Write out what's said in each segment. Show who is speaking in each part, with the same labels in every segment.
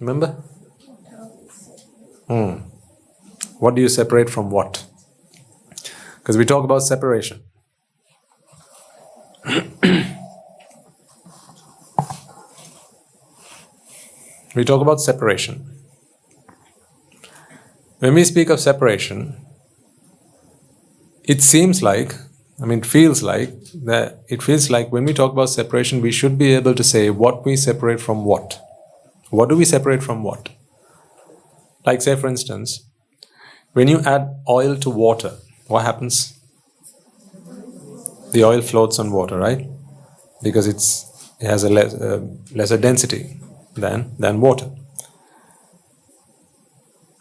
Speaker 1: Remember? What do you separate from what? Because we talk about separation. We talk about separation. When we speak of separation, it feels like when we talk about separation, we should be able to say what we separate from what. What do we separate from what? Like, say, for instance, when you add oil to water, what happens? The oil floats on water, right? Because it has a lesser density than water.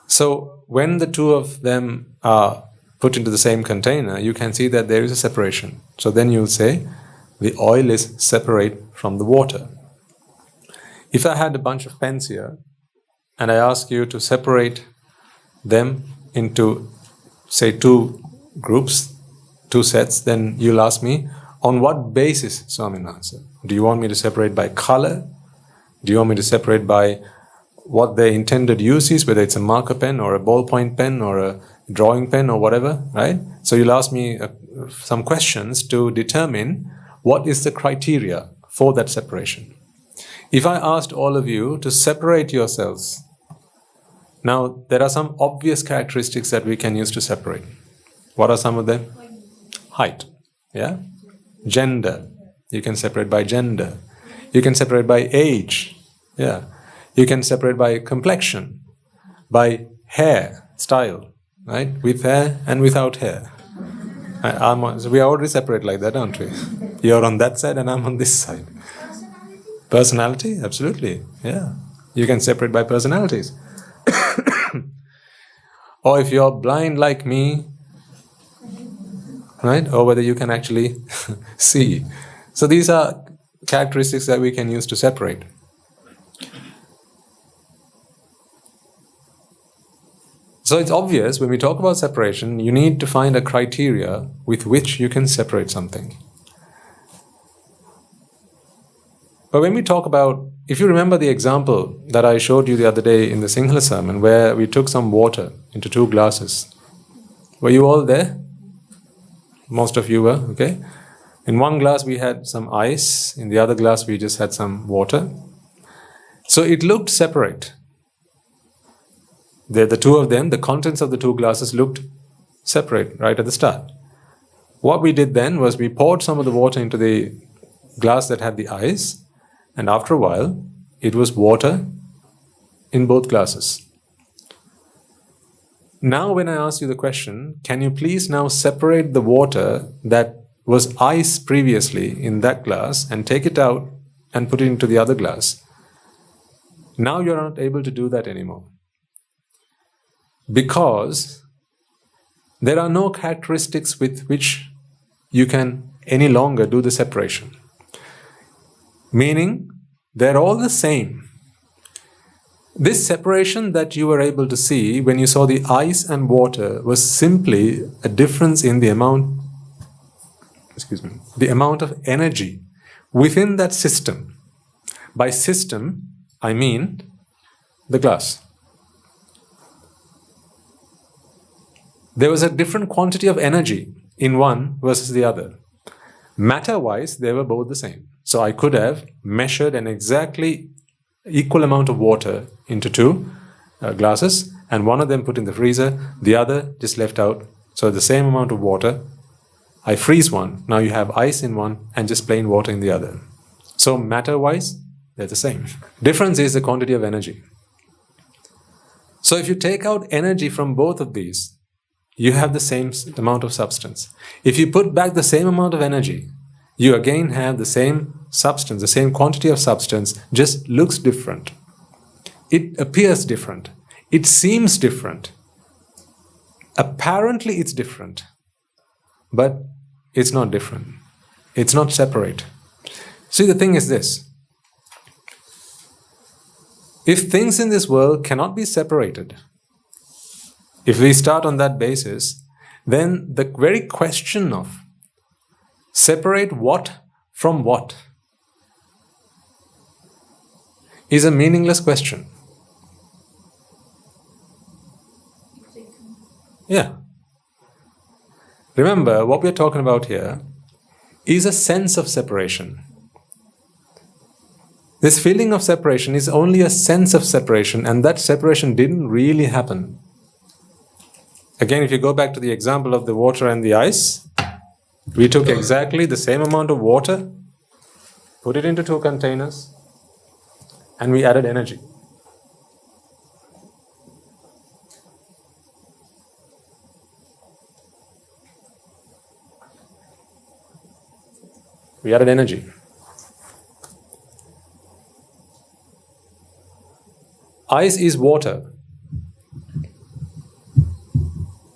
Speaker 1: So when the two of them are put into the same container, you can see that there is a separation. So then you'll say the oil is separate from the water. If I had a bunch of pens here and I ask you to separate them into, say, two groups, two sets, then you'll ask me, on what basis, Swaminatha? Do you want me to separate by color? Do you want me to separate by what their intended use is, whether it's a marker pen or a ballpoint pen or a drawing pen or whatever, right? So you'll ask me some questions to determine what is the criteria for that separation. If I asked all of you to separate yourselves, now there are some obvious characteristics that we can use to separate. What are some of them? Height, yeah? Gender. You can separate by gender. You can separate by age, yeah. You can separate by complexion, by hair style, right? With hair and without hair. So we are already separate like that, aren't we? You're on that side and I'm on this side. Personality? Absolutely, yeah. You can separate by personalities. Or if you're blind like me, right? Or whether you can actually see. So these are characteristics that we can use to separate. So it's obvious when we talk about separation, you need to find a criteria with which you can separate something. But when we talk about, if you remember the example that I showed you the other day in the Sinhala sermon, where we took some water into two glasses. Were you all there? Most of you were, okay? In one glass we had some ice, in the other glass we just had some water. So it looked separate. The two of them, the contents of the two glasses looked separate right at the start. What we did then was we poured some of the water into the glass that had the ice, and after a while, it was water in both glasses. Now when I ask you the question, can you please now separate the water that was ice previously in that glass and take it out and put it into the other glass? Now you're not able to do that anymore. Because there are no characteristics with which you can any longer do the separation. Meaning, they're all the same. This separation that you were able to see when you saw the ice and water was simply a difference in the amount of energy within that system. By system, I mean the glass. There was a different quantity of energy in one versus the other. Matter-wise, they were both the same. So I could have measured an exactly equal amount of water into two glasses, and one of them put in the freezer, the other just left out. So the same amount of water, I freeze one, now you have ice in one and just plain water in the other. So matter-wise, they're the same. Difference is the quantity of energy. So if you take out energy from both of these, you have the same amount of substance. If you put back the same amount of energy, you again have the same substance, the same quantity of substance, just looks different. It appears different. It seems different. Apparently it's different, but it's not different. It's not separate. See, the thing is this. If things in this world cannot be separated, if we start on that basis, then the very question of separate what from what is a meaningless question. Yeah. Remember, what we're talking about here is a sense of separation. This feeling of separation is only a sense of separation, and that separation didn't really happen. Again, if you go back to the example of the water and the ice, we took exactly the same amount of water, put it into 2 containers, and we added energy. We added energy. Ice is water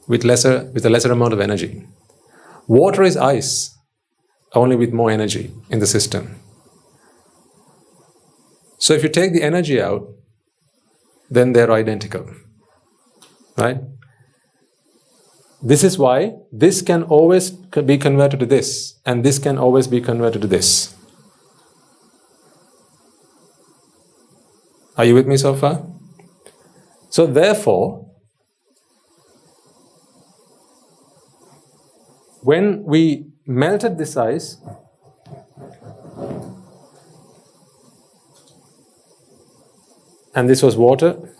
Speaker 1: with a lesser amount of energy. Water is ice, only with more energy in the system. So if you take the energy out, then they're identical. Right? This is why this can always be converted to this, and this can always be converted to this. Are you with me so far? So therefore, when we melted this ice, and this was water,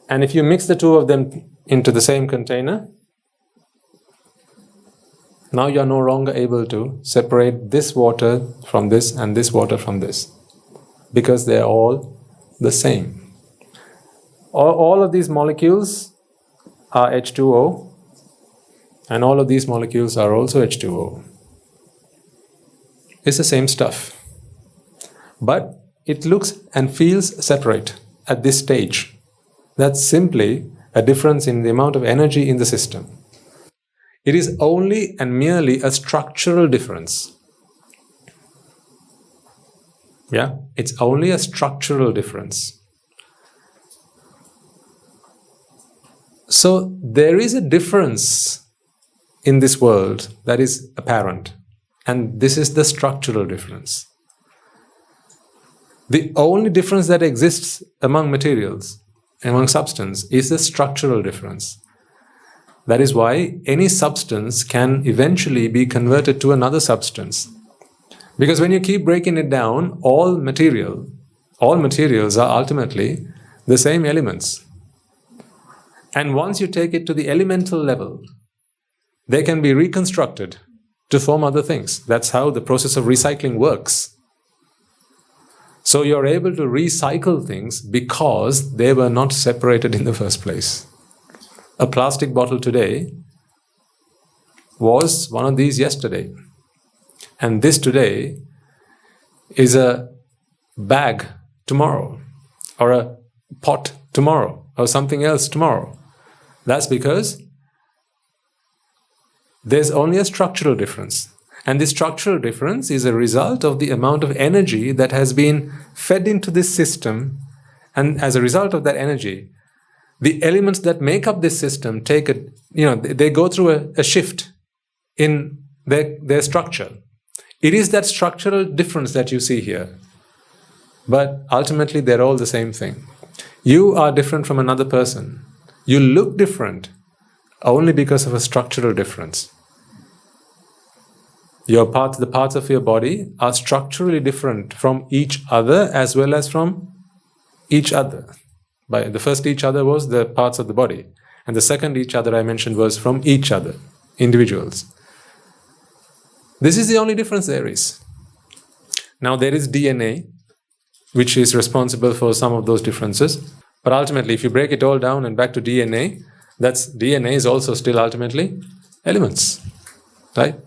Speaker 1: and if you mix the 2 of them into the same container, now you are no longer able to separate this water from this and this water from this, because they are all the same. All of these molecules are H2O, and all of these molecules are also H2O. It's the same stuff. But it looks and feels separate at this stage. That's simply a difference in the amount of energy in the system. It is only and merely a structural difference. Yeah, it's only a structural difference. So there is a difference in this world that is apparent, and this is the structural difference. The only difference that exists among materials, among substance, is the structural difference. That is why any substance can eventually be converted to another substance. Because when you keep breaking it down, all materials are ultimately the same elements. And once you take it to the elemental level, they can be reconstructed to form other things. That's how the process of recycling works. So you're able to recycle things because they were not separated in the first place. A plastic bottle today was one of these yesterday. And this today is a bag tomorrow, or a pot tomorrow, or something else tomorrow. That's because there's only a structural difference. And this structural difference is a result of the amount of energy that has been fed into this system. And as a result of that energy, the elements that make up this system they go through a shift in their structure. It is that structural difference that you see here. But ultimately, they're all the same thing. You are different from another person. You look different only because of a structural difference. The parts of your body are structurally different from each other as well as from each other. The first each other was the parts of the body. And the second each other I mentioned was from each other, individuals. This is the only difference there is. Now there is DNA, which is responsible for some of those differences. But ultimately, if you break it all down and back to DNA, DNA is also still ultimately elements. Right?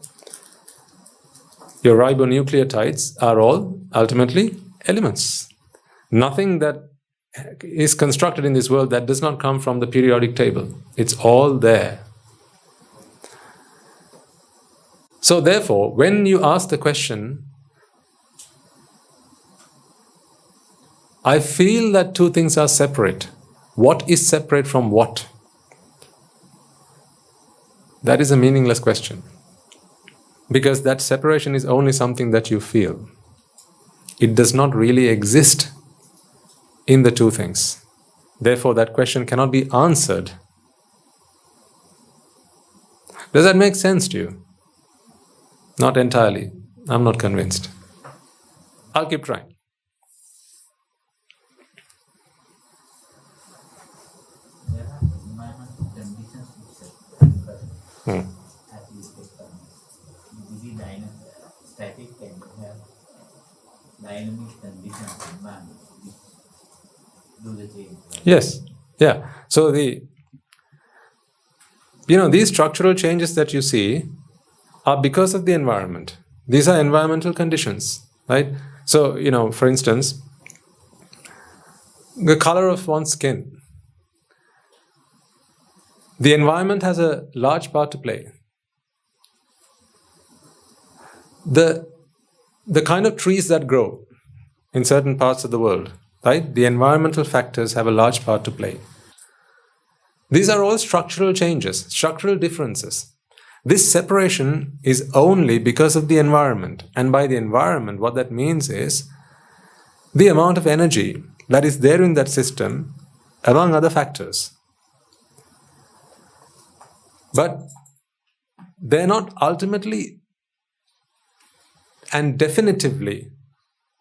Speaker 1: Your ribonucleotides are all ultimately elements. Nothing that is constructed in this world that does not come from the periodic table. It's all there. So therefore, when you ask the question, I feel that 2 things are separate. What is separate from what? That is a meaningless question. Because that separation is only something that you feel. It does not really exist in the two things. Therefore, that question cannot be answered. Does that make sense to you? Not entirely. I'm not convinced. I'll keep trying.
Speaker 2: There are environmental conditions which as you said, this is static and you have dynamic conditions environment which do the change. Right?
Speaker 1: Yes. Yeah. So these structural changes that you see are because of the environment. These are environmental conditions, right? So, for instance, the color of one's skin. The environment has a large part to play. The kind of trees that grow in certain parts of the world, right? The environmental factors have a large part to play. These are all structural changes, structural differences. This separation is only because of the environment. And by the environment, what that means is the amount of energy that is there in that system, among other factors. But they're not ultimately and definitively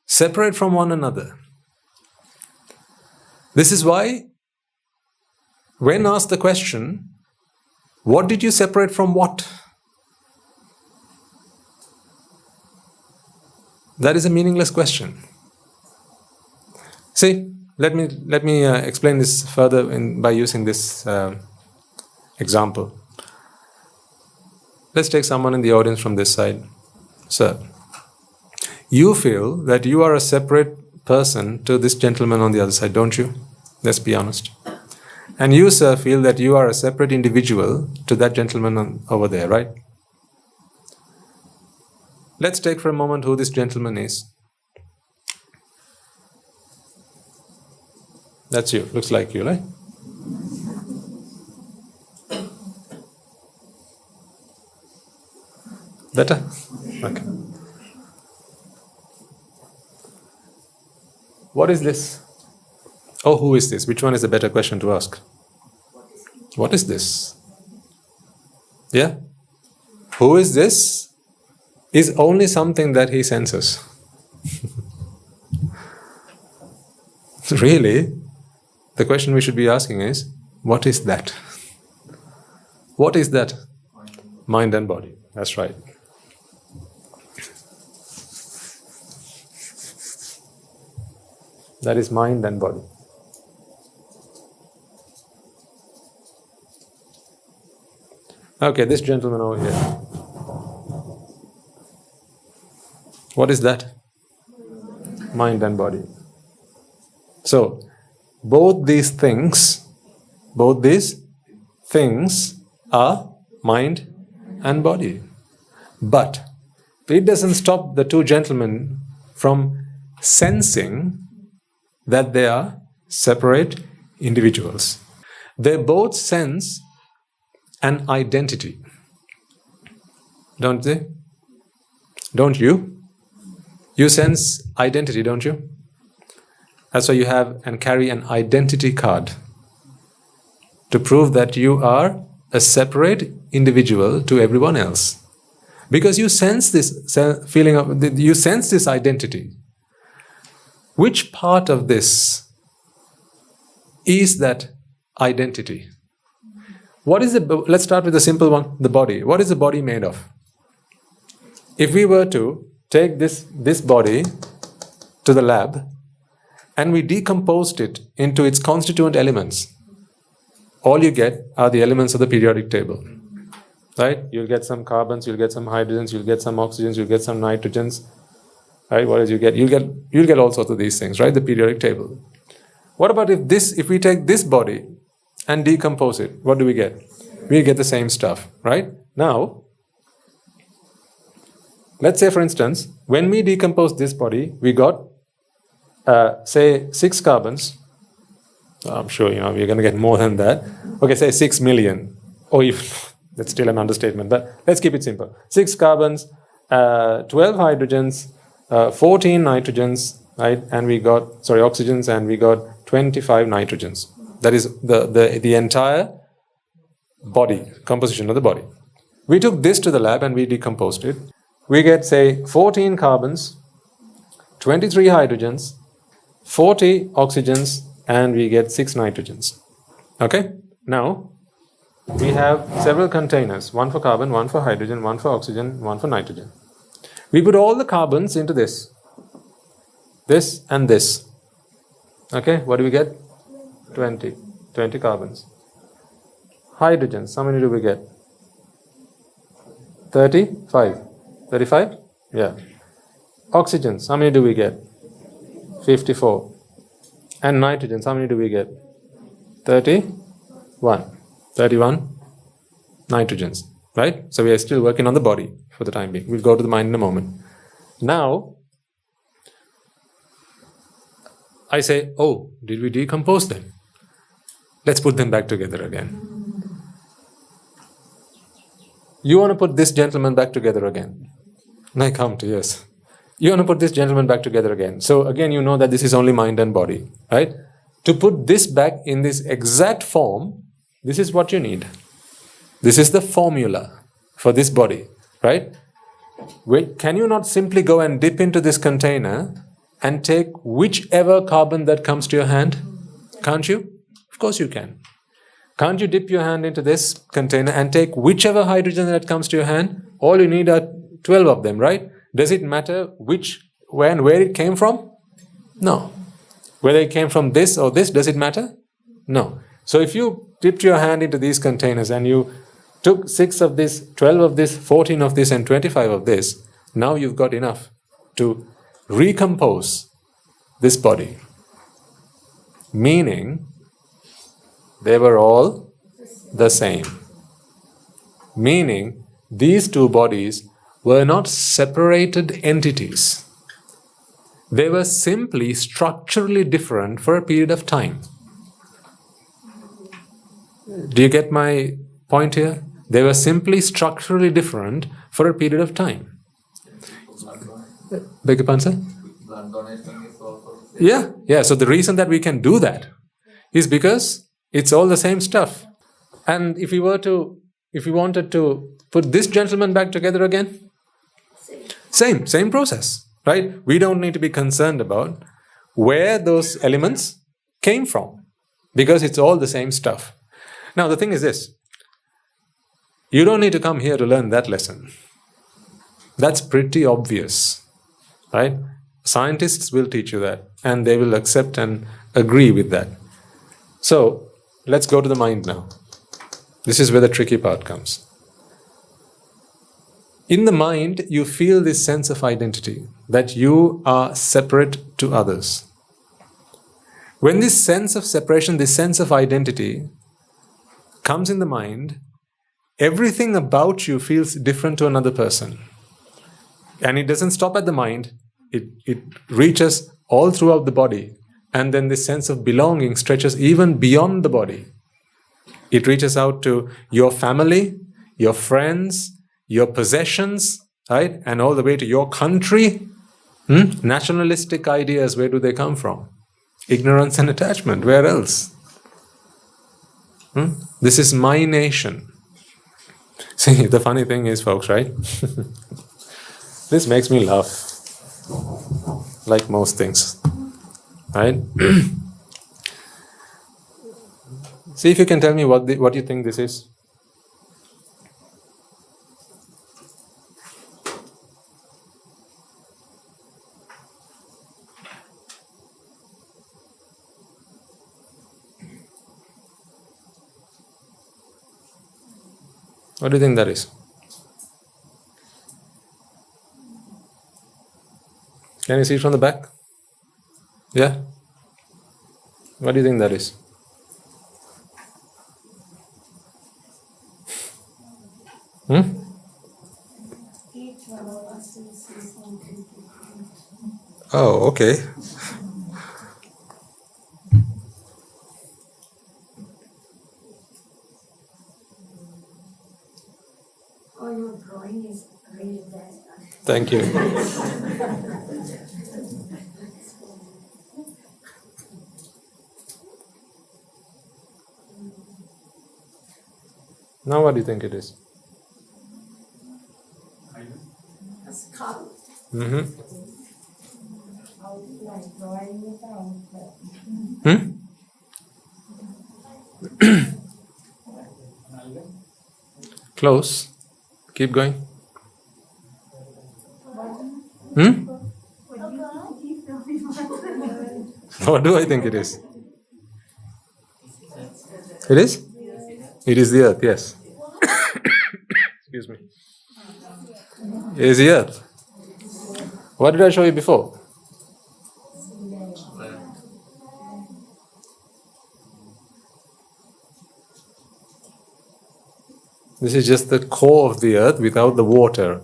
Speaker 1: separate from one another. This is why, when asked the question, what did you separate from what? That is a meaningless question. See, let me explain this further by using this example. Let's take someone in the audience from this side. Sir, you feel that you are a separate person to this gentleman on the other side, don't you? Let's be honest. And you, sir, feel that you are a separate individual to that gentleman over there, right? Let's take for a moment who this gentleman is. That's you. Looks like you, right? Better? Okay. What is this? Oh, who is this? Which one is the better question to ask? What is this? Yeah? Who is this? Is only something that he senses. Really, the question we should be asking is, what is that? What is that? Mind and body. That's right. That is mind and body. Okay, this gentleman over here. What is that? Mind and body. So, both these things are mind and body. But it doesn't stop the two gentlemen from sensing that they are separate individuals. They both sense an identity. Don't they? Don't you? You sense identity, don't you? That's why you have and carry an identity card to prove that you are a separate individual to everyone else. Because you sense this feeling of, you sense this identity. Which part of this is that identity? What is let's start with the simple one, the body. What is the body made of? If we were to take this body to the lab and we decomposed it into its constituent elements, all you get are the elements of the periodic table. Right? You'll get some carbons, you'll get some hydrogens, you'll get some oxygens, you'll get some nitrogens. Right? What else you get? You'll get all sorts of these things, right? The periodic table. What about if we take this body and decompose it, what do we get? We get the same stuff, right? Now, let's say for instance, when we decompose this body, we got say 6 carbons. I'm sure we're going to get more than that. Okay, say 6 million, or even that's still an understatement, but let's keep it simple. 6 carbons, 12 hydrogens, 14 nitrogens, right? And we got oxygens, and we got 25 nitrogens. That is the entire body, composition of the body. We took this to the lab and we decomposed it. We get, say, 14 carbons, 23 hydrogens, 40 oxygens, and we get 6 nitrogens. Okay? Now, we have several containers, one for carbon, one for hydrogen, one for oxygen, one for nitrogen. We put all the carbons into this and this. Okay, what do we get? 20 carbons. Hydrogens, how many do we get? 35? Yeah. Oxygens, how many do we get? 54. And nitrogens, how many do we get? 31 nitrogens, right? So we are still working on the body for the time being. We'll go to the mind in a moment. Now, I say, oh, did we decompose them? Let's put them back together again. You want to put this gentleman back together again? And I come to, yes. You want to put this gentleman back together again. So again, you know that this is only mind and body, right? To put this back in this exact form, this is what you need. This is the formula for this body, right? Can you not simply go and dip into this container and take whichever carbon that comes to your hand? Can't you? Of course you can. Can't you dip your hand into this container and take whichever hydrogen that comes to your hand? All you need are 12 of them, right? Does it matter where it came from? No. Whether it came from this or this, does it matter? No. So if you dipped your hand into these containers and you took 6 of this, 12 of this, 14 of this and 25 of this, now you've got enough to recompose this body. Meaning, they were all the same. Meaning, these two bodies were not separated entities. They were simply structurally different for a period of time. Do you get my point here? They were simply structurally different for a period of time. Beg your pardon, sir?
Speaker 3: Blood donation is also
Speaker 1: Yeah. So the reason that we can do that is because it's all the same stuff. And if we wanted to put this gentleman back together again, same process, right? We don't need to be concerned about where those elements came from, because it's all the same stuff. Now the thing is this, you don't need to come here to learn that lesson. That's pretty obvious, right? Scientists will teach you that, and they will accept and agree with that. So, let's go to the mind now. This is where the tricky part comes. In the mind, you feel this sense of identity, that you are separate to others. When this sense of separation, this sense of identity comes in the mind, everything about you feels different to another person. And it doesn't stop at the mind, it reaches all throughout the body. And then this sense of belonging stretches even beyond the body. It reaches out to your family, your friends, your possessions, right? And all the way to your country. Nationalistic ideas, where do they come from? Ignorance and attachment, where else? This is my nation. See, the funny thing is, folks, right? This makes me laugh. Like most things. Right? See if you can tell me what you think this is. What do you think that is? Can you see it from the back? Yeah? What do you think that is? Oh, okay.
Speaker 4: Oh, your drawing is really bad.
Speaker 1: Thank you. Now what do you think it is?
Speaker 4: A skull.
Speaker 1: Mm-hmm.
Speaker 4: Like drawing it out.
Speaker 1: Close. Keep going. What do I think it is? It is? It is the earth, yes. Excuse me. It is the earth. What did I show you before? This is just the core of the earth without the water.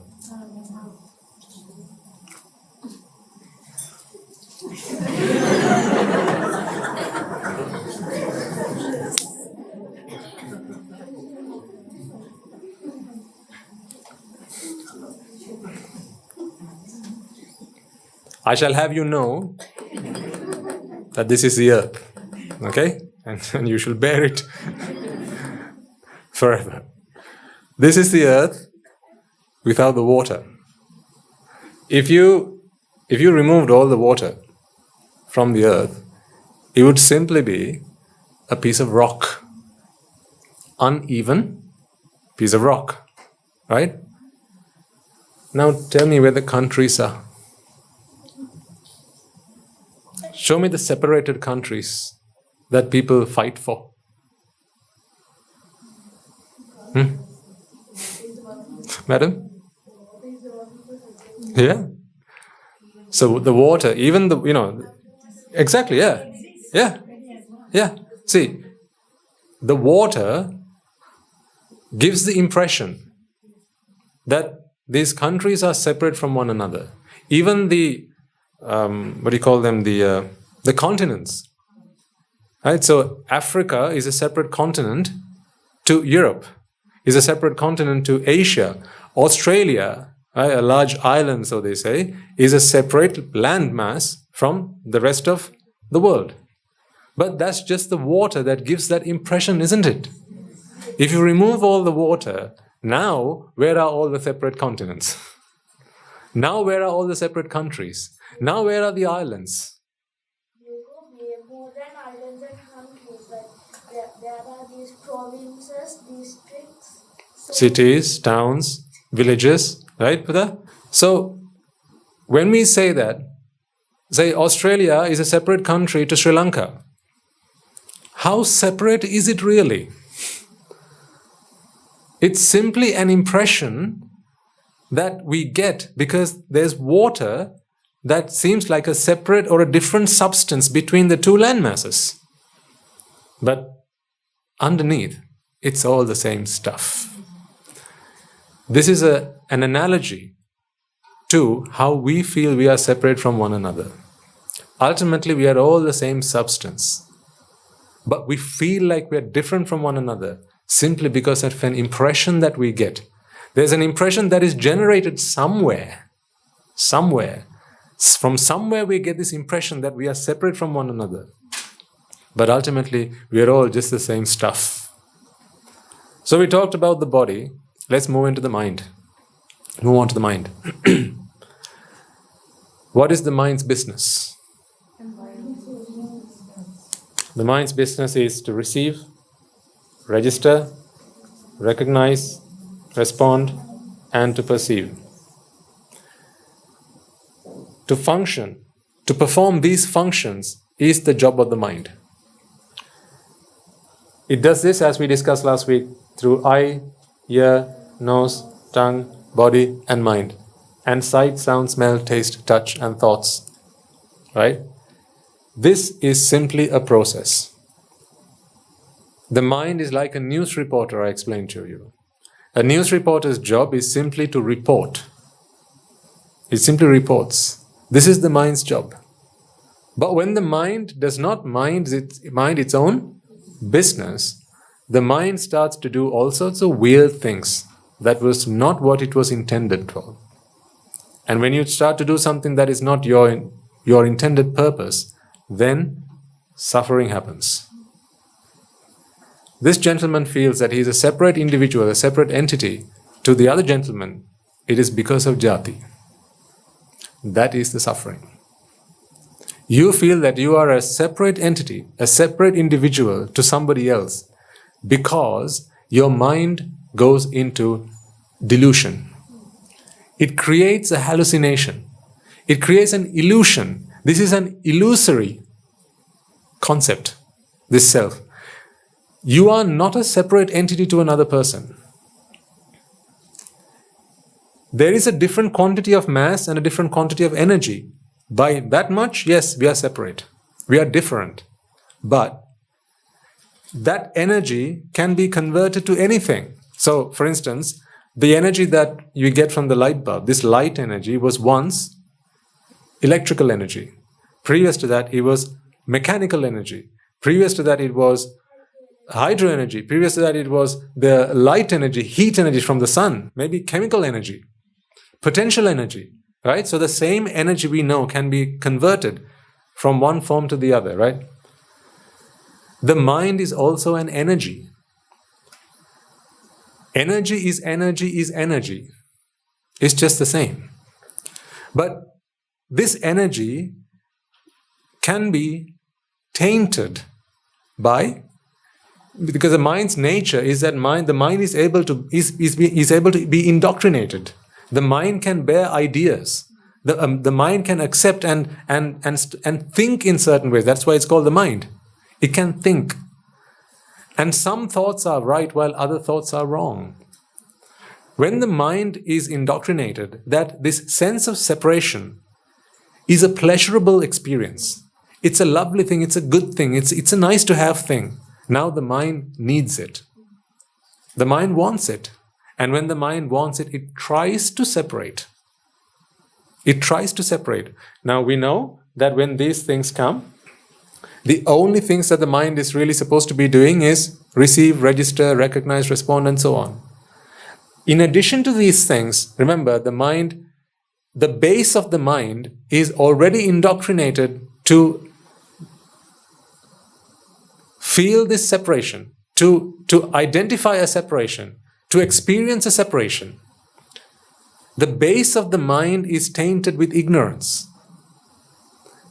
Speaker 1: I shall have you know that this is the earth, okay? And you shall bear it forever. This is the earth without the water. If you removed all the water from the earth, it would simply be a piece of rock. Uneven piece of rock, right? Now tell me where the countries are. Show me the separated countries that people fight for. Madam? Yeah. So the water, even the, exactly, yeah. Yeah. Yeah. See, the water gives the impression that these countries are separate from one another. Even the, the continents. Right? So Africa is a separate continent to Europe, is a separate continent to Asia. Australia, right, a large island, so they say, is a separate landmass from the rest of the world. But that's just the water that gives that impression, isn't it? If you remove all the water, now where are all the separate continents? Now where are all the separate countries? Now where are the islands?
Speaker 5: More than islands and countries, like there are these provinces, districts,
Speaker 1: Cities, towns, villages, right, Buddha? So, when we say that, say Australia is a separate country to Sri Lanka, how separate is it really? It's simply an impression that we get because there's water that seems like a separate or a different substance between the two landmasses. But underneath, it's all the same stuff. This is an analogy to how we feel we are separate from one another. Ultimately, we are all the same substance. But we feel like we are different from one another simply because of an impression that we get. There's an impression that is generated somewhere. From somewhere we get this impression that we are separate from one another. But ultimately, we are all just the same stuff. So we talked about the body. Let's move into the mind. Move on to the mind. What is the mind's business? The mind's business is to receive, register, recognize, respond, and to perceive. To function, to perform these functions is the job of the mind. It does this, as we discussed last week, through eye, ear, nose, tongue, body, and mind. And sight, sound, smell, taste, touch, and thoughts. Right? This is simply a process. The mind is like a news reporter, I explained to you. A news reporter's job is simply to report. It simply reports. This is the mind's job. But when the mind does not mind its own business, the mind starts to do all sorts of weird things that was not what it was intended for. And when you start to do something that is not your intended purpose, then suffering happens. this gentleman feels that he is a separate individual, a separate entity to the other gentleman, it is because of jati. That is the suffering. You feel that you are a separate entity, a separate individual to somebody else because your mind goes into delusion. It creates a hallucination. It creates an illusion. This is an illusory concept, this self. You are not a separate entity to another person. There is a different quantity of mass and a different quantity of energy. By that much, yes, we are separate. We are different. But that energy can be converted to anything. So, for instance, the energy that you get from the light bulb, this light energy was once electrical energy. Previous to that, it was mechanical energy. Previous to that, it was hydro energy. Previous to that, it was the light energy, heat energy from the sun, maybe chemical energy, potential energy, right? So the same energy we know can be converted from one form to the other, right? The mind is also an energy. Energy is energy is energy. It's just the same. But this energy can be tainted by, because the mind's nature is that the mind is able to be indoctrinated. The mind can bear ideas. The mind can accept and think in certain ways. That's why it's called the mind. It can think. And some thoughts are right while other thoughts are wrong. When the mind is indoctrinated that this sense of separation is a pleasurable experience, it's a lovely thing, it's a good thing, it's a nice to have thing. Now the mind needs it. The mind wants it. And when the mind wants it, it tries to separate. It tries to separate. Now we know that when these things come, the only things that the mind is really supposed to be doing is receive, register, recognize, respond, and so on. In addition to these things, remember, the base of the mind is already indoctrinated to feel this separation, to identify a separation, to experience a separation. The base of the mind is tainted with ignorance.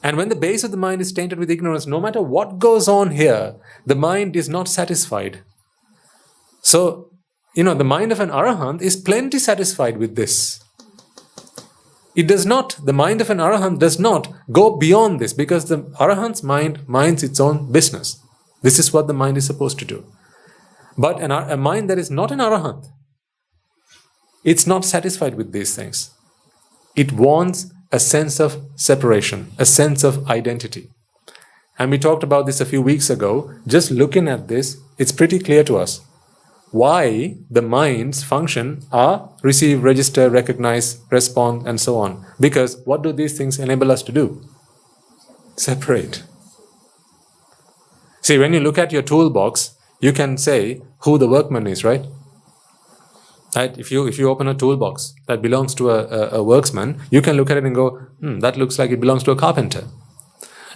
Speaker 1: And when the base of the mind is tainted with ignorance, no matter what goes on here, the mind is not satisfied. So, the mind of an arahant is plenty satisfied with this. The mind of an arahant does not go beyond this, because the arahant's mind minds its own business. This is what the mind is supposed to do. But a mind that is not an arahant, it's not satisfied with these things. It wants a sense of separation, a sense of identity. And we talked about this a few weeks ago. Just looking at this, it's pretty clear to us why the mind's function are receive, register, recognize, respond, and so on. Because what do these things enable us to do? Separate. See, when you look at your toolbox, you can say who the workman is, right? Right? If you open a toolbox that belongs to a worksman, you can look at it and go, that looks like it belongs to a carpenter.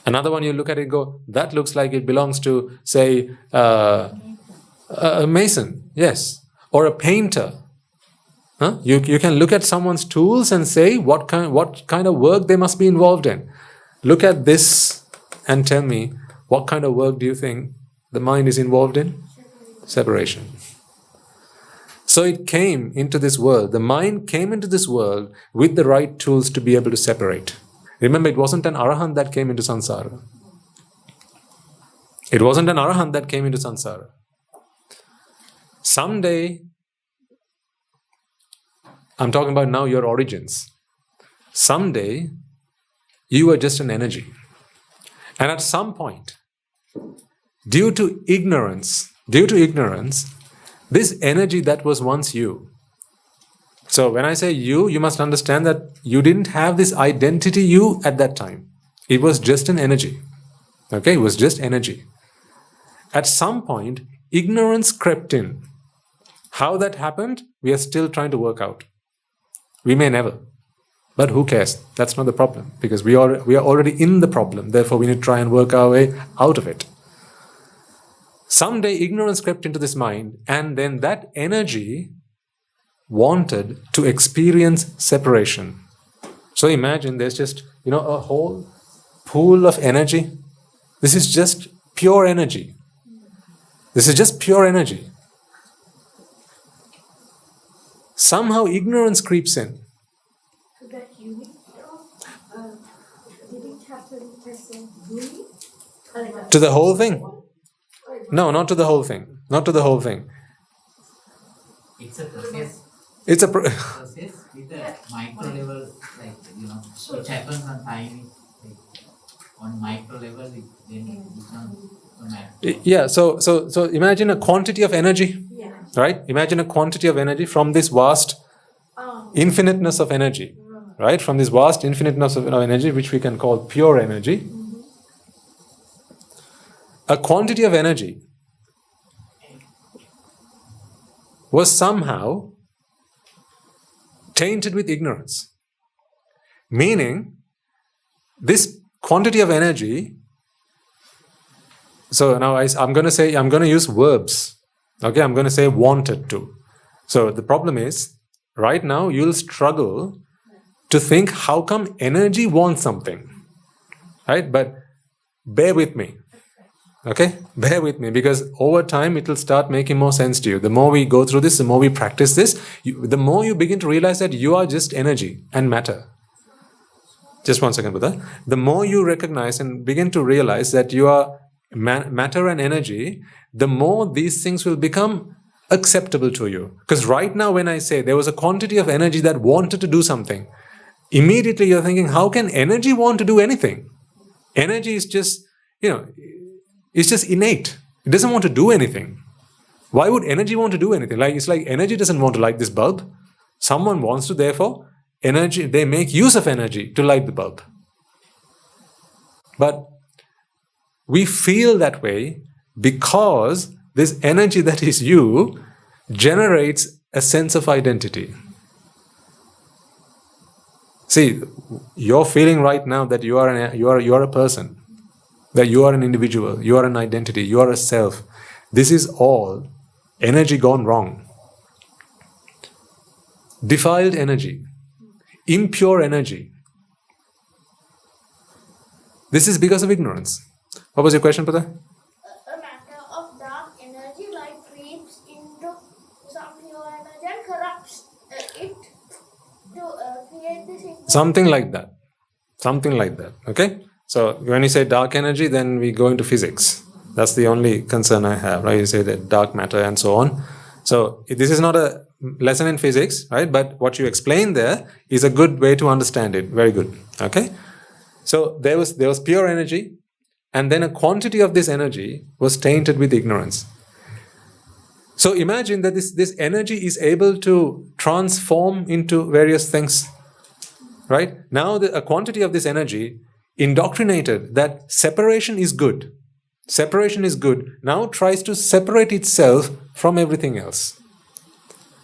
Speaker 1: Another one, you look at it and go, that looks like it belongs to, say, a mason, yes, or a painter. You can look at someone's tools and say what kind of work they must be involved in. Look at this and tell me, what kind of work do you think the mind is involved in? Separation. So it came into this world, the mind came into this world with the right tools to be able to separate. Remember, it wasn't an arahant that came into samsara. It wasn't an arahant that came into samsara. Someday, I'm talking about now your origins. Someday, you were just an energy. And at some point, due to ignorance, this energy that was once you. So when I say you must understand that you didn't have this identity you at that time. It was just an energy. Okay, it was just energy. At some point, ignorance crept in. How that happened, we are still trying to work out. We may never. But who cares? That's not the problem. Because we are already in the problem. Therefore, we need to try and work our way out of it. Someday ignorance crept into this mind, and then that energy wanted to experience separation. So imagine there's just, a whole pool of energy. This is just pure energy. This is just pure energy. Somehow ignorance creeps in.
Speaker 4: So that unit of, did it have to be present unit?
Speaker 1: To the whole thing? No, not to the whole thing. Not to the whole thing.
Speaker 2: It's a process.
Speaker 1: It's a
Speaker 2: Process with a micro level, which happens on time. On micro level, it then becomes a matter.
Speaker 1: Yeah. So imagine a quantity of energy,
Speaker 4: Yeah.
Speaker 1: right? Imagine a quantity of energy from this vast infiniteness of energy, right? From this vast infiniteness of energy, which we can call pure energy. A quantity of energy was somehow tainted with ignorance. Meaning, this quantity of energy, so now I'm going to use verbs. Okay, I'm going to say wanted to. So the problem is, right now you'll struggle to think how come energy wants something. Right? But bear with me. Okay? Bear with me, because over time it will start making more sense to you. The more we go through this, the more we practice this, the more you begin to realize that you are just energy and matter. Just 1 second, Buddha. The more you recognize and begin to realize that you are matter and energy, the more these things will become acceptable to you. Because right now when I say there was a quantity of energy that wanted to do something, immediately you're thinking, how can energy want to do anything? Energy is just, it's just innate. It doesn't want to do anything. Why would energy want to do anything? It's like energy doesn't want to light this bulb. Someone wants to, therefore, energy, they make use of energy to light the bulb. But we feel that way because this energy that is you generates a sense of identity. See, you're feeling right now that you are a person, that you are an individual, you are an identity, you are a self. This is all energy gone wrong. Defiled energy, impure energy. This is because of ignorance. What was your question, Pata?
Speaker 5: A matter of dark energy creeps into some pure energy and corrupts it to create this.
Speaker 1: Something like that. Something like that. Okay? So when you say dark energy, then we go into physics. That's the only concern I have, right? You say that dark matter and so on. So this is not a lesson in physics, right? But what you explain there is a good way to understand it. Very good. Okay? So there was pure energy, and then a quantity of this energy was tainted with ignorance. So imagine that this energy is able to transform into various things. Right? Now a quantity of this energy indoctrinated that separation is good. Separation is good. Now tries to separate itself from everything else.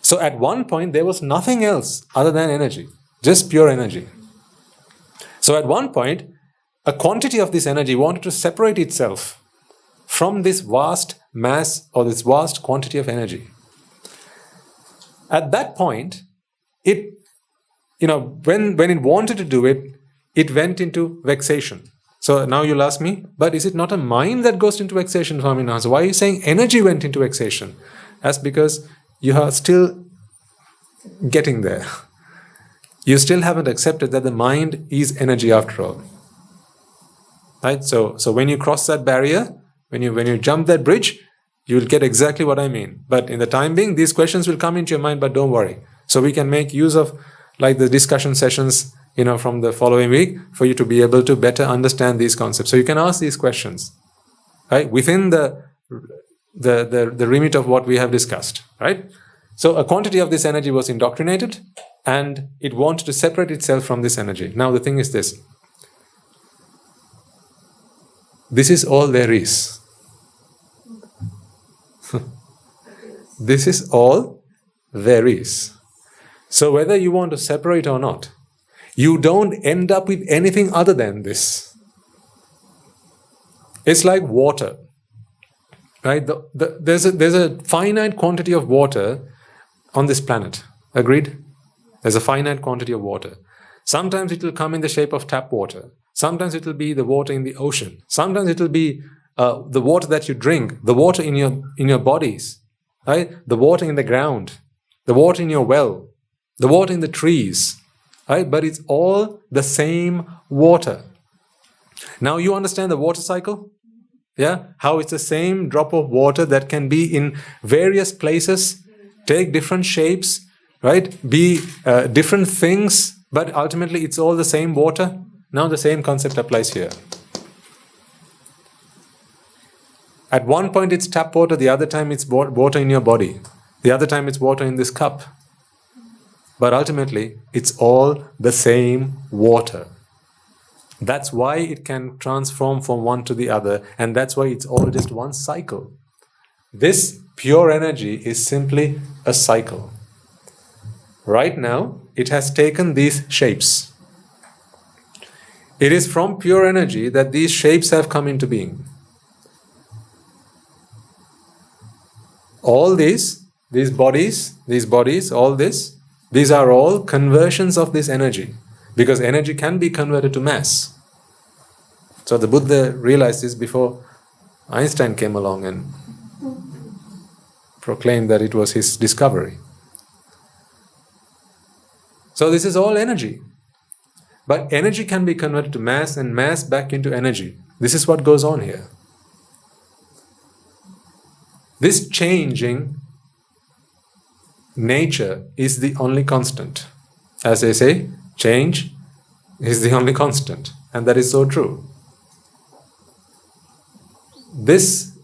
Speaker 1: So at one point there was nothing else other than energy. Just pure energy. So at one point, a quantity of this energy wanted to separate itself from this vast mass or this vast quantity of energy. At that point, it, when it wanted to do it, it went into vexation. So now you'll ask me, but is it not a mind that goes into vexation, Swaminathan? So why are you saying energy went into vexation? That's because you are still getting there. You still haven't accepted that the mind is energy after all. Right? So when you cross that barrier, when you jump that bridge, you will get exactly what I mean. But in the time being, these questions will come into your mind, but don't worry. So we can make use of the discussion sessions, from the following week for you to be able to better understand these concepts. So you can ask these questions, right? Within the remit of what we have discussed, right? So a quantity of this energy was indoctrinated and it wanted to separate itself from this energy. Now the thing is this. This is all there is. This is all there is. So whether you want to separate or not, you don't end up with anything other than this. It's like water. Right? There's a finite quantity of water on this planet. Agreed? There's a finite quantity of water. Sometimes it will come in the shape of tap water. Sometimes it will be the water in the ocean. Sometimes it will be the water that you drink, the water in your bodies, right? The water in the ground, the water in your well, the water in the trees, right? But it's all the same water. Now you understand the water cycle? Yeah? How it's the same drop of water that can be in various places, take different shapes, right? Be different things, but ultimately it's all the same water. Now the same concept applies here. At one point it's tap water, the other time it's water in your body. The other time it's water in this cup. But ultimately it's all the same water. That's why it can transform from one to the other, and that's why it's all just one cycle. This pure energy is simply a cycle. Right now, it has taken these shapes. It is from pure energy that these shapes have come into being. All these bodies, all this, these are all conversions of this energy. Because energy can be converted to mass. So the Buddha realized this before Einstein came along and proclaimed that it was his discovery. So this is all energy. But energy can be converted to mass and mass back into energy. This is what goes on here. This changing nature is the only constant. As they say, change is the only constant, and that is so true.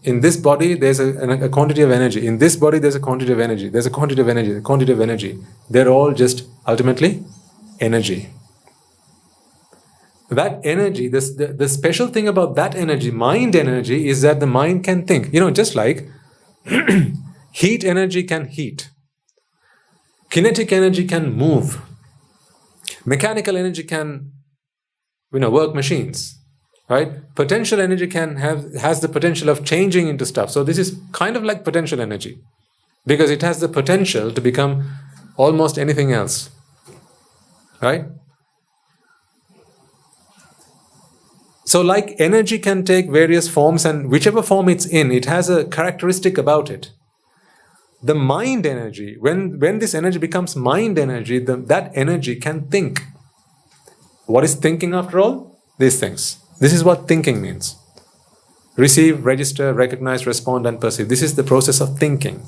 Speaker 1: In this body, there's a quantity of energy. In this body, there's a quantity of energy. There's a quantity of energy, a quantity of energy. They're all just ultimately energy. That energy, the special thing about that energy, mind energy, is that the mind can think. Just like heat energy can heat. Kinetic energy can move. Mechanical energy can, work machines, right? Potential energy has the potential of changing into stuff. So this is kind of like potential energy, because it has the potential to become almost anything else, right? So like energy can take various forms, and whichever form it's in, it has a characteristic about it. The mind energy, when this energy becomes mind energy, that energy can think. What is thinking after all? These things. This is what thinking means. Receive, register, recognize, respond, and perceive. This is the process of thinking.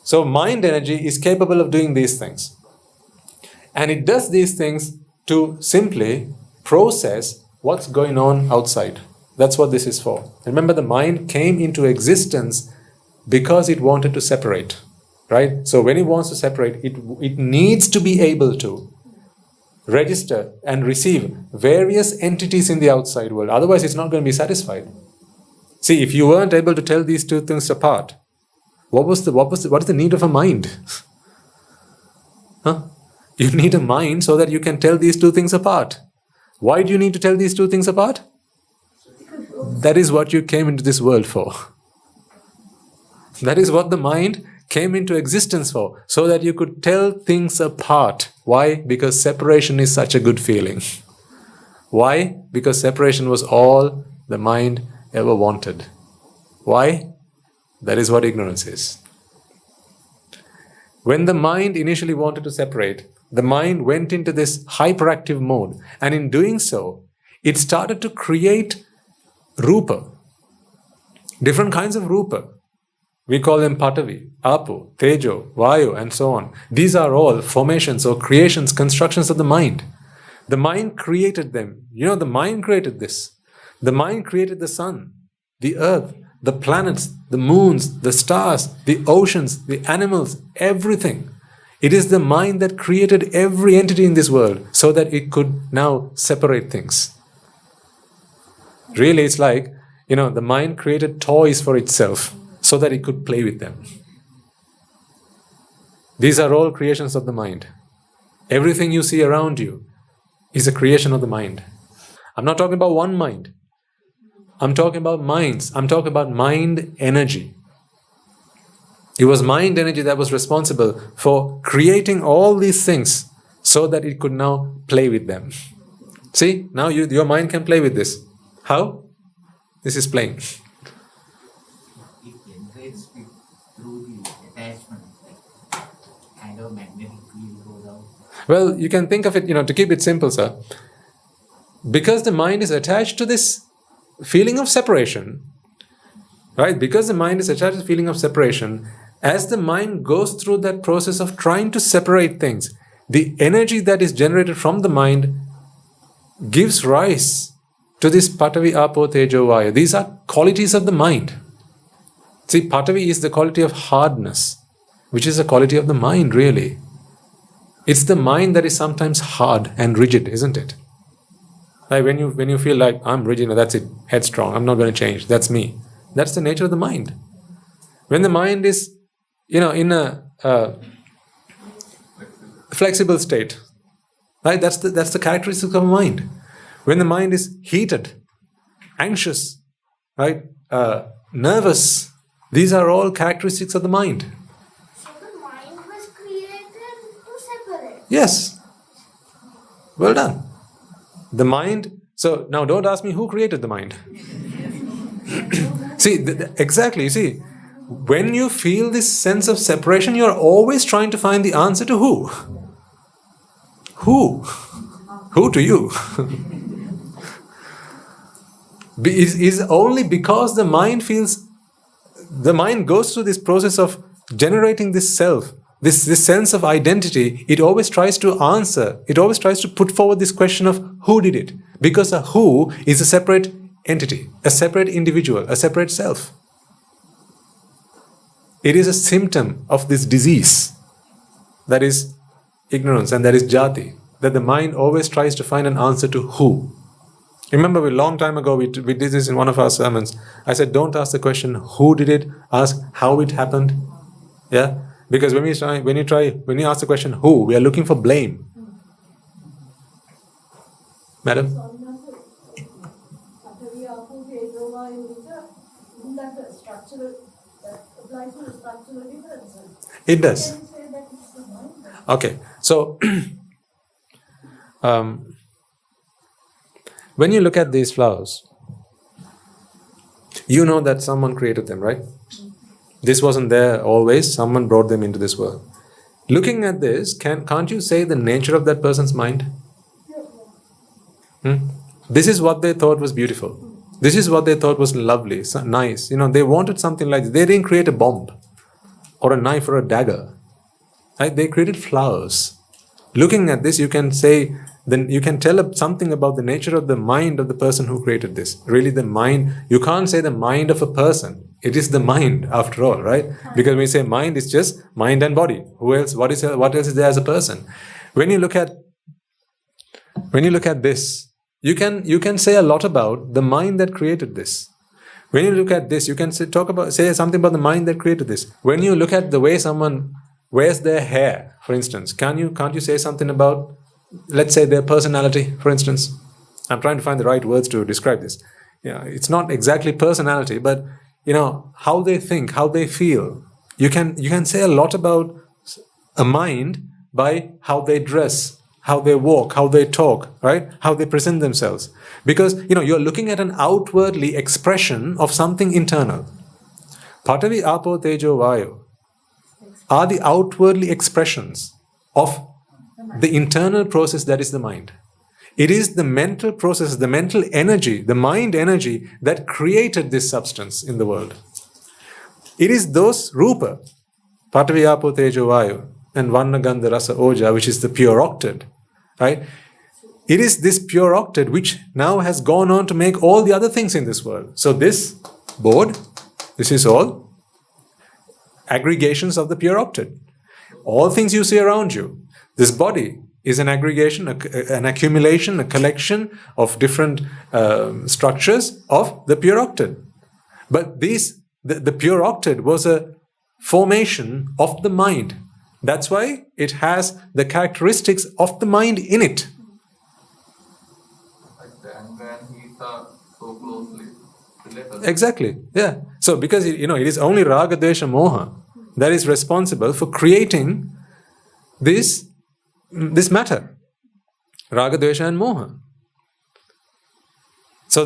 Speaker 1: So mind energy is capable of doing these things. And it does these things to simply process what's going on outside. That's what this is for. Remember, the mind came into existence because it wanted to separate, right? So when it wants to separate, it needs to be able to register and receive various entities in the outside world. Otherwise, it's not going to be satisfied. See, if you weren't able to tell these two things apart, what is the need of a mind? You need a mind so that you can tell these two things apart. Why do you need to tell these two things apart? That is what you came into this world for. That is what the mind came into existence for, so that you could tell things apart. Why? Because separation is such a good feeling. Why? Because separation was all the mind ever wanted. Why? That is what ignorance is. When the mind initially wanted to separate, the mind went into this hyperactive mode, and in doing so, it started to create rupa, different kinds of rupa. We call them patavi, apo, tejo, vayu, and so on. These are all formations or creations, constructions of the mind. The mind created them. The mind created this. The mind created the sun, the earth, the planets, the moons, the stars, the oceans, the animals, everything. It is the mind that created every entity in this world so that it could now separate things. Really, it's like, the mind created toys for itself so that it could play with them. These are all creations of the mind. Everything you see around you is a creation of the mind. I'm not talking about one mind. I'm talking about minds. I'm talking about mind energy. It was mind energy that was responsible for creating all these things so that it could now play with them. See, now your mind can play with this. How? This is playing.
Speaker 2: It generates it through the attachment, like kind of magnetic field goes out.
Speaker 1: Well, you can think of it, to keep it simple, sir. Because the mind is attached to this feeling of separation, right? Because the mind is attached to the feeling of separation, as the mind goes through that process of trying to separate things, the energy that is generated from the mind gives rise to this Patavi, Apo, Tejo, Vaya. These are qualities of the mind. See, Patavi is the quality of hardness, which is a quality of the mind, really. It's the mind that is sometimes hard and rigid, isn't it? Like when you feel like, I'm rigid, that's it, headstrong, I'm not going to change, that's me. That's the nature of the mind. When the mind is, in a flexible state, right? That's the characteristic of mind. When the mind is heated, anxious, right, nervous, these are all characteristics of the mind.
Speaker 5: So the mind was created to separate.
Speaker 1: Yes. Well done. The mind. So now don't ask me who created the mind. See, exactly. You see, when you feel this sense of separation, you're always trying to find the answer to who. Who? Who to you? Is only because the mind goes through this process of generating this self, this sense of identity. It always tries to answer, it always tries to put forward this question of who did it, because a who is a separate entity, a separate individual, a separate self. It is a symptom of this disease, that is ignorance, and that is jati, that the mind always tries to find an answer to who. Remember, a long time ago, we did this in one of our sermons. I said, don't ask the question, who did it? Ask how it happened. Yeah? Because when you ask the question, who, we are looking for blame. Madam? It does. Okay, so when you look at these flowers, you know that someone created them, right? This wasn't there always, someone brought them into this world. Looking at this, can't you say the nature of that person's mind? This is what they thought was beautiful. This is what they thought was lovely, nice. They wanted something like this. They didn't create a bomb or a knife or a dagger. Right? They created flowers. Looking at this, you can say, then you can tell something about the nature of the mind of the person who created this. Really, the mind, you can't say the mind of a person. It is the mind, after all, right? Because when we say mind, it's just mind and body. Who else? What else is there as a person? When you look at this, you can say a lot about the mind that created this. When you look at this, you can say something about the mind that created this. When you look at the way someone wears their hair, for instance, can't you say something about, let's say, their personality, for instance? I'm trying to find the right words to describe this. It's not exactly personality, but how they think, how they feel. You can say a lot about a mind by how they dress, how they walk, how they talk, right? How they present themselves. Because, you're looking at an outwardly expression of something internal. Patavi, Apo, Tejo, Vayu are the outwardly expressions of the internal process that is the mind. It is the mental process, the mental energy, the mind energy that created this substance in the world. It is those rupa, Patavi, Apo, Tejo, Vayu, and Vanna, Gandha, Rasa, Oja, which is the pure octet, right? It is this pure octet which now has gone on to make all the other things in this world. So this board, this is all aggregations of the pure octet. All things you see around you. This body is an aggregation, an accumulation, a collection of different structures of the pure octet. But the pure octet was a formation of the mind. That's why it has the characteristics of the mind in it.
Speaker 3: Like the anger and heat are so closely
Speaker 1: Exactly, yeah. So because it is only raga, dvesha, moha that is responsible for creating this matter, raga, dvesha, and moha. So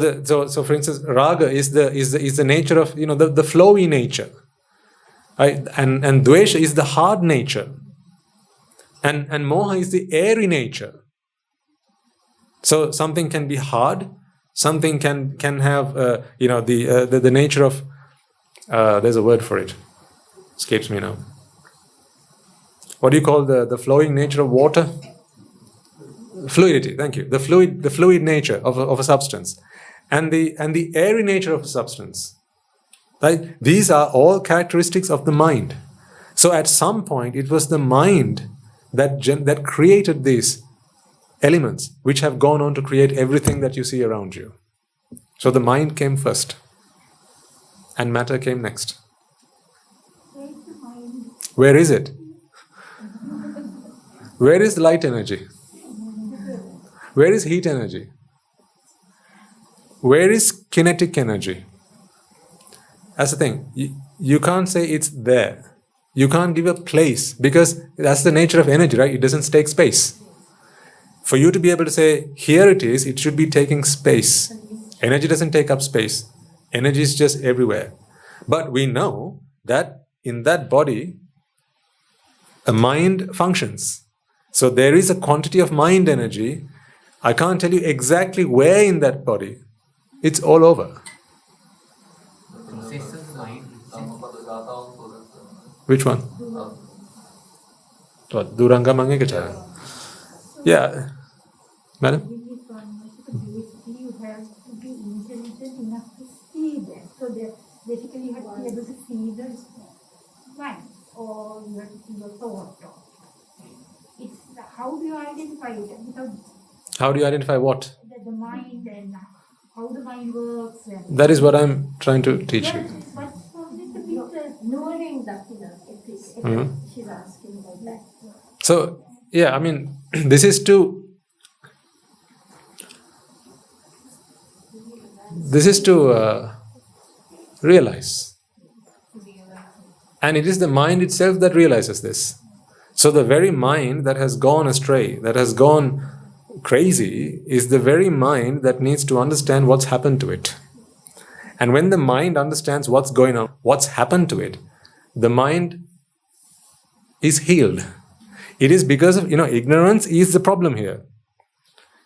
Speaker 1: for instance, raga is the nature of the flowy nature, right? And dvesha is the hard nature, and moha is the airy nature. So something can be hard, something can have the nature of there's a word for it, escapes me now. What do you call the flowing nature of water? Fluidity. Thank you. The fluid nature of a substance, and the airy nature of a substance. Right? These are all characteristics of the mind. So at some point, it was the mind that created these elements, which have gone on to create everything that you see around you. So the mind came first, and matter came next. Where is it? Where is light energy? Where is heat energy? Where is kinetic energy? That's the thing. You can't say it's there. You can't give a place, because that's the nature of energy, right? It doesn't take space. For you to be able to say, here it is, it should be taking space. Energy doesn't take up space. Energy is just everywhere. But we know that in that body, a mind functions. So there is a quantity of mind energy. I can't tell you exactly where in that body. It's all over.
Speaker 2: Processes mind.
Speaker 1: Which one? Duranga mange kachara. Yeah. Madam?
Speaker 4: Basically, you have to be intelligent enough to see that. So basically, you have to be able to see the mind, or you have to see the thought. It's how do you identify it? Without
Speaker 1: How do you identify what?
Speaker 4: the mind and how the mind works. And
Speaker 1: That is what I'm trying to teach you.
Speaker 4: knowing that, she's asking about that.
Speaker 1: So, yeah, I mean, this is to realize. And it is the mind itself that realizes this. So the very mind that has gone astray, that has gone crazy, is the very mind that needs to understand what's happened to it. And when the mind understands what's going on, what's happened to it, the mind is healed. It is because of, ignorance is the problem here.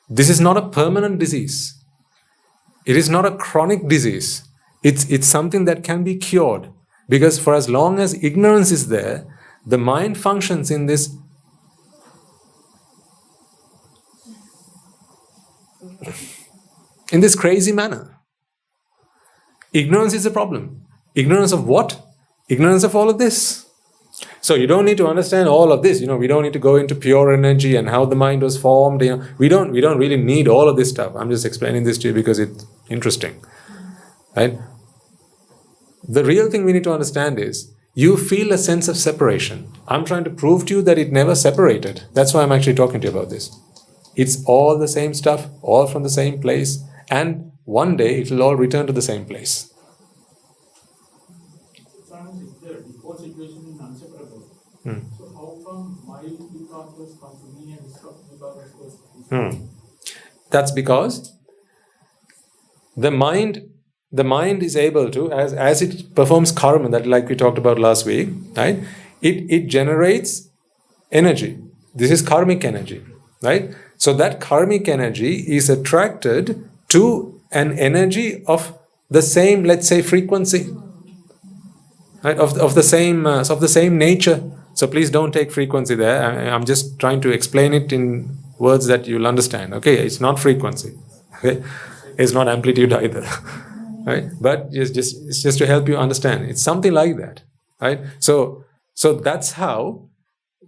Speaker 1: This is not a permanent disease. It is not a chronic disease. It's something that can be cured. Because for as long as ignorance is there, the mind functions in this crazy manner. Ignorance is a problem. Ignorance of what? Ignorance of all of this. So you don't need to understand all of this. We don't need to go into pure energy and how the mind was formed. We don't really need all of this stuff. I'm just explaining this to you because it's interesting. Right? The real thing we need to understand is you feel a sense of separation. I'm trying to prove to you that it never separated. That's why I'm actually talking to you about this. It's all the same stuff, all from the same place, and one day it will all return to the same place.
Speaker 6: The default situation is inseparable. So how come my thoughts come to me and disrupt me?
Speaker 1: That's because the mind is able to, as it performs karma, that like we talked about last week, right? It generates energy. This is karmic energy, right? So that karmic energy is attracted to an energy of the same, let's say, frequency, right? Of the same nature. So please don't take frequency there. I'm just trying to explain it in words that you'll understand. Okay, it's not frequency. Okay, it's not amplitude either. Right? But it's just to help you understand. It's something like that, right? So that's how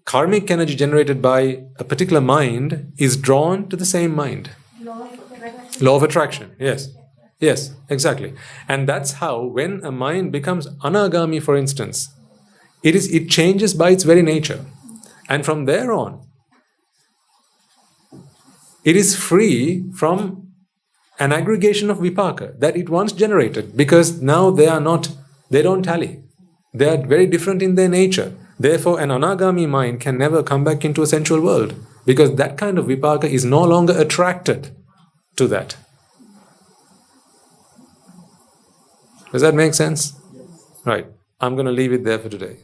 Speaker 1: karmic energy generated by a particular mind is drawn to the same mind. Law of attraction. Yes, exactly. And that's how when a mind becomes anagami, for instance, it changes by its very nature. And from there on, it is free from an aggregation of vipaka that it once generated, because now they don't tally. They are very different in their nature. Therefore, an anagami mind can never come back into a sensual world, because that kind of vipaka is no longer attracted to that. Does that make sense? Right. I'm going to leave it there for today.